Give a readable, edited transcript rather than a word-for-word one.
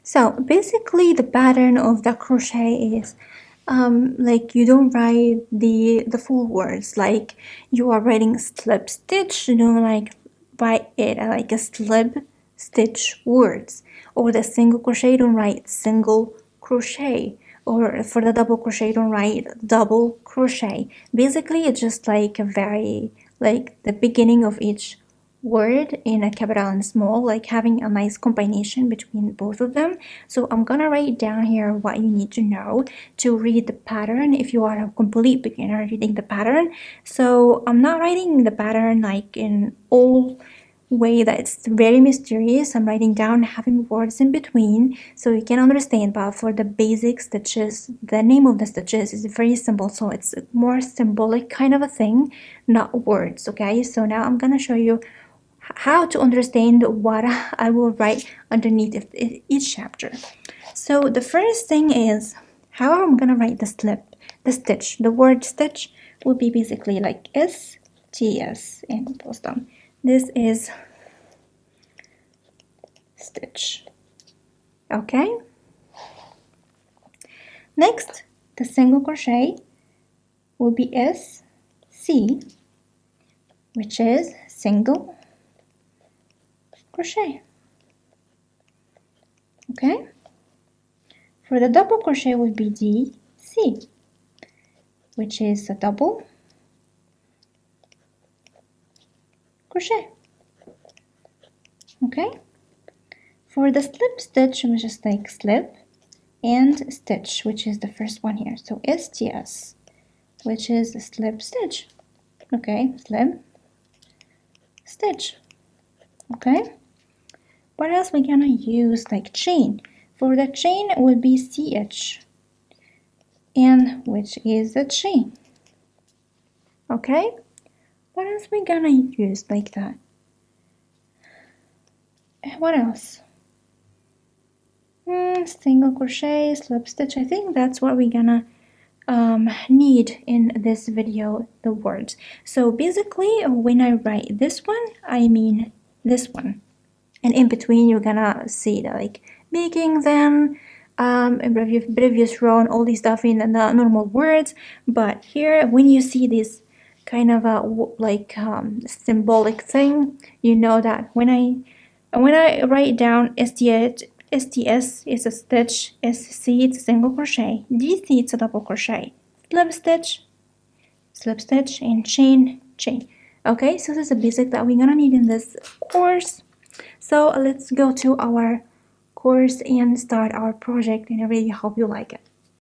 So basically the pattern of the crochet is like you don't write the full words, like you are writing slip stitch, you don't like write it like a slip stitch words, or the single crochet, don't write single crochet, or for the double crochet, don't write double crochet. Basically it's just like a very, like the beginning of each word in a capital and small, like having a nice combination between both of them. So I'm gonna write down here what you need to know to read the pattern if you are a complete beginner reading the pattern. So I'm not writing the pattern like in all way that it's very mysterious. I'm writing down having words in between so you can understand, but for the basic stitches, the name of the stitches is very simple, so it's more symbolic kind of a thing, not words. Okay, so now I'm gonna show you how to understand what I will write underneath each chapter. So the first thing is how I'm gonna write the stitch. The word stitch will be basically like STS and post down. This is stitch. Okay. Next, the single crochet will be SC, which is single crochet. Okay. For the double crochet will be DC, which is a double crochet. Okay. For the slip stitch, which is like slip and stitch, which is the first one here. So STS, which is a slip stitch. Okay, slip stitch. Okay. What else we gonna use? Like chain. For the chain it will be CH, and which is a chain. Okay. What else we gonna use like that? What else? Single crochet, slip stitch. I think that's what we're gonna need in this video, the words. So basically when I write this one, I mean this one, and in between you're gonna see the like making them previous row and all this stuff in the normal words. But here when you see this kind of a like symbolic thing, you know that when I write down STS is a stitch, SC it's a single crochet, DC it's a double crochet, slip stitch, and chain. Okay, so this is the basic that we're gonna need in this course. So let's go to our course and start our project, and I really hope you like it.